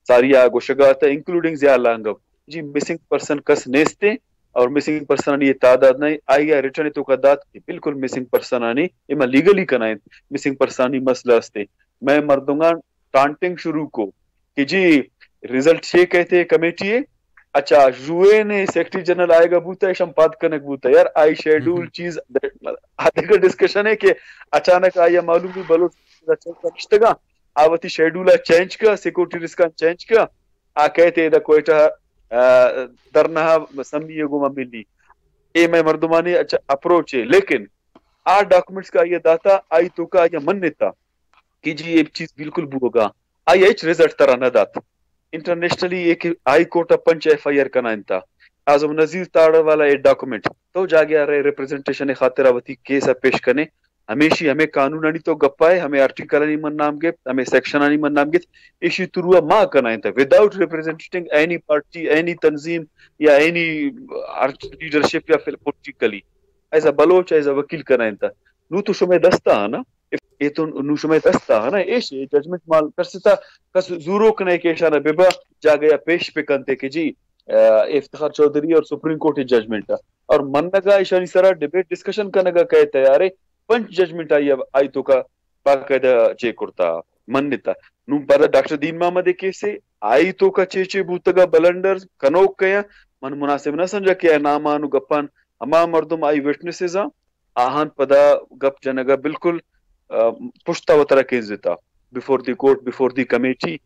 ساری آگو شگاتا انکلوڈنگ زیادہ لانگو جی مسنگ پرسن کس نیستے اور مسنگ پرسن آنی یہ تعداد نہیں آئی ریٹرن تو کا دات بالکل مسنگ پرسن آنی اما لیگلی کنائیں مسنگ پرسانی مسئلہ ہستے میں مردنگا ٹانٹنگ شروع کو کہ جی ریزلٹ یہ کہتے ہیں کمیٹی ہے اچھا جوئے نے سیکٹری جنرل آئے گا بوتا ہے شمپاد کنک بوتا ہے یار آئی شیڈول چیز آدھے کا ڈسکشن ہے کہ اچانک آیا معلوم بھی بلوچ گا آواتی شیڈول چینج کا سیکورٹی رسکان چینج کا آ کہتے دا کوئٹا درنہا سمیہ گوما ملی اے میں مردمانی اچھا اپروچ ہے لیکن آ ڈاکومنٹس کا یہ داتا آئی تو کا یہ منتا کہ جی یہ چیز بالکل بوگا آئی ایچ ریزلٹ طرح نہ دات انٹرنیشنلی ایک high court bench F I R کنا انتا اعظم نظیر تاڑ والا یہ ڈاکومنٹ تو جا گیا رہے ریپریزنٹیشن خاطرہ وتی کیسا پیش کرنے ہمیشی ہمیں قانون آنی تو گپائے ہمیں آرٹیکل آنی من نام گیت ہمیں سیکشن آنی من نام گیت ایشی تروا ماں کنا انتا without representing any party any تنظیم یا any leadership یا پولیٹیکلی ایسا بلوچ ایسا وکیل کنا انتا نو تو شمیں دستا ہے نا تو نوشمه دستا ہے نا ایش ججمنٹ مال کرستا کس زورو کنے کے اشارہ ببا جا گیا پیش پہ کنتے کہ جی افتخار چودھری اور سپریم کورٹ ججمنٹ اور منگا اشانی سرا ڈیبیٹ ڈسکشن کرنے کا تیارے پنچ ججمنٹ آئی تو کا باقاعدہ چے کرتا منتا نو پر ڈاکٹر دین محمد کیسے آئی تو کا چے بوتگا بلنڈر کنوک کیا من مناسب نہ سمجھا کہ نامانو گپان اما مردم آئی وٹنسز آہان پدا گپ جنگا بالکل پشتا و طرح کینزتا before the court before the committee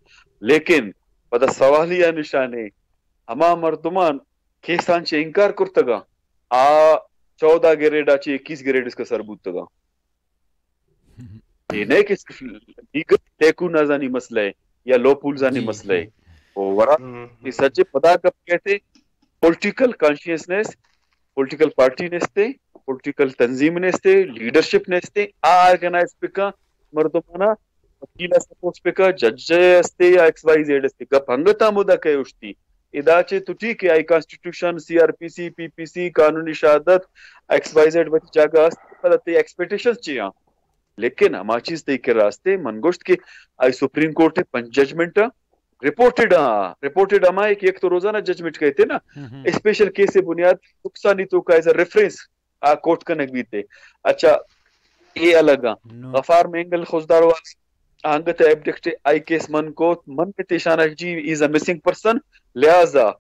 لیکن پدا سوالیہ نشانے اما مردمان کیسان چے انکار کرتگا 14 گریڈا چے 21 گریڈ اس کا سر بوتگا یہ نہیں کہ صرف لیگل ٹیکو نازانی مسئلہ ہے یا لو پولزانی مسئلہ ہے ورا یہ سچے پدا کب کہتے پولیٹیکل کانشیسنس پولیٹیکل پارٹی نیستے پولیٹیکل تنظیم نیستے لیڈرشپ نیستے آرگنائز پکا مردمانا وکیلا سپورٹس پکا جج استے یا ایکس وائی زیڈ استے گپ ہنگتا مدہ کہے اشتی ادا چے تو ٹھیک ہے آئی کانسٹیٹیوشن سی آر پی سی پی پی سی قانونی شہادت ایکس وائی زیڈ وچ جاگا استے پدتے ایکسپیکٹیشنز چیاں لیکن ہما چیز تے کے راستے منگوشت کے آئی سپریم کورٹ پنچ ججمنٹ ریپورٹڈ ہما ایک تو روزانہ ججمنٹ کہتے نا اسپیشل کیس سے بنیاد نقصانی تو کا ایز اے ریفرنس کورٹ کنک بھی تے اچھا یہ الگ غفار مینگل خوزدار آنگت ایبڈکٹ آئی کیس من کو من کے تیشانہ جی از اے مسنگ پرسن لہذا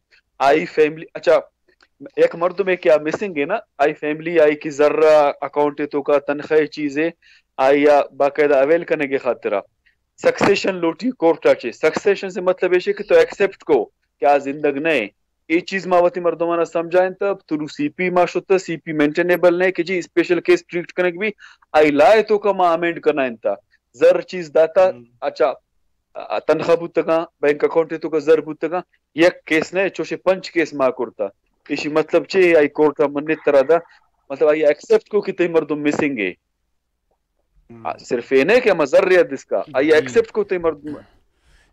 آئی فیملی اچھا ایک مرد میں کیا مسنگ ہے نا آئی فیملی آئی کی ذرہ اکاؤنٹ تو کا تنخواہ چیزیں آئی یا باقاعدہ اویل کرنے کے خاطرہ سکسیشن لوٹی کورٹ آچے سکسیشن سے مطلب ہے کہ تو ایکسپٹ کو کیا زندگ نئے یہ چیز ماوتی مردمانہ سمجھائیں تب تو سی پی ما شتا سی پی مینٹینیبل نہیں کہ جی اسپیشل کیس ٹریٹ کرنے بھی آئی لائے تو کا ما امینڈ کرنا انتا زر چیز داتا اچھا تنخواہ بوتگا بینک اکاؤنٹ تو کا زر بوتگا یک کیس نہیں چوشے پنچ کیس ما کرتا اسی مطلب چے آئی کورٹ کا منت طرح دا مطلب آئی ایکسپٹ کو کتے مردم مسنگ ہے صرف یہ نہیں کہ ہم ذریعہ اس کا آئی ایکسپٹ کو تے مردم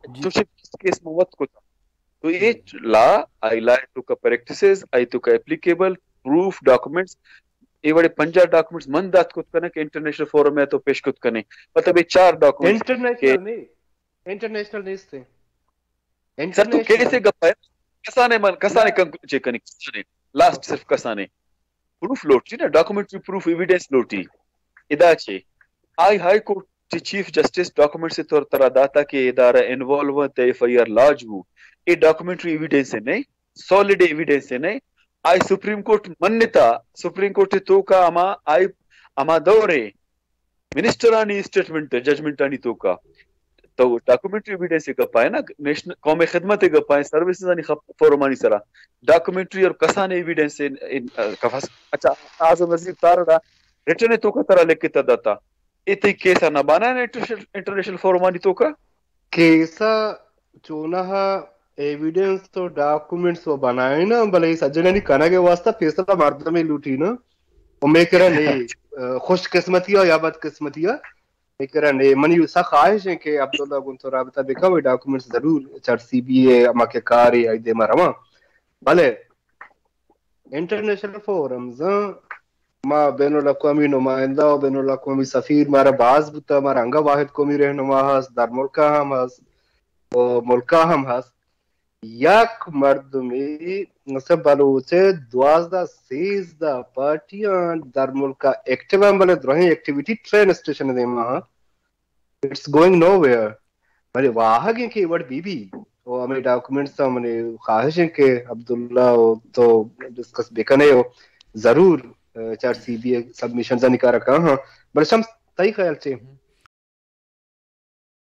چوشے کیس موت کو تو یہ لا آئی لا تو کا پریکٹسز آئی تو کا اپلیکیبل پروف ڈاکومنٹس یہ بڑے 50 ڈاکومنٹس من دات کت کنے کہ انٹرنیشنل فورم میں تو پیش کت کنے مطلب یہ 4 ڈاکومنٹس انٹرنیشنل نہیں تھے سر تو کیسے گپا ہے کسانے کنکلوچے کنے کسانے لاسٹ صرف کسانے پروف لوٹی نا ڈاکومنٹری پروف ایویڈنس لوٹی ادا چھے آئی high court chief justice document سے طور طرح داتا کہ ادارہ انوالو ہوتا ایف آئی آر لاج ہو یہ ڈاکومنٹری ایویڈنس ہے نہیں سالڈ ایویڈنس ہے نہیں آئی سپریم کورٹ منتا سپریم کورٹ تو کا اما دورے منسٹرانی اسٹیٹمنٹ ججمنٹ آنی تو کا تو ڈاکومنٹری ایویڈنس کا پائے نا نیشنل قومی خدمت کا پائے سروسز آنی فورمانی سرا ڈاکومنٹری اور کسان ایویڈنس اچھا اعظم وزیر تارا ریٹرن تو کا طرح لکھ کے تداتا اتنی کیسا نہ بانا ہے انٹرنیشنل فورمانی تو کا کیسا چونہا ایویڈنس تو ڈاکومنٹس وہ بنائے نا بھلے سجنے نہیں کہنا کے واسطہ فیصلہ مرد میں لوٹی نا وہ میں کہہ رہا نہیں خوش قسمتی یا بد قسمتی میں کہہ رہا نہیں منی ایسا خواہش ہے کہ عبداللہ گن تو رابطہ بکا ہوئے ڈاکومنٹس ضرور چار سی بی اے اما کے کاری آئی دے مارا بھلے انٹرنیشنل فورمز ما بین الاقوامی نمائندہ و بین الاقوامی سفیر مارا باز بتا مارا انگا واحد قومی رہنما ہاس در ملکہ ہم ہاس و ملکہ ہم ہاس یک مرد میں نصب بلوچے 12-13 پارٹیاں در ملکہ ایکٹیو ہیں بلے درہیں ایکٹیویٹی ٹرین اسٹیشن دے ماں it's going nowhere بلے واہا گئے کہ وڑ بی بی وہ ہمیں ڈاکومنٹس تو ہمیں خواہش ہیں کہ عبداللہ تو ڈسکس بکنے ہو ضرور چار سی بی اے سبمیشن زنی کا رکھا ہاں بلے شمس تائی خیال چھے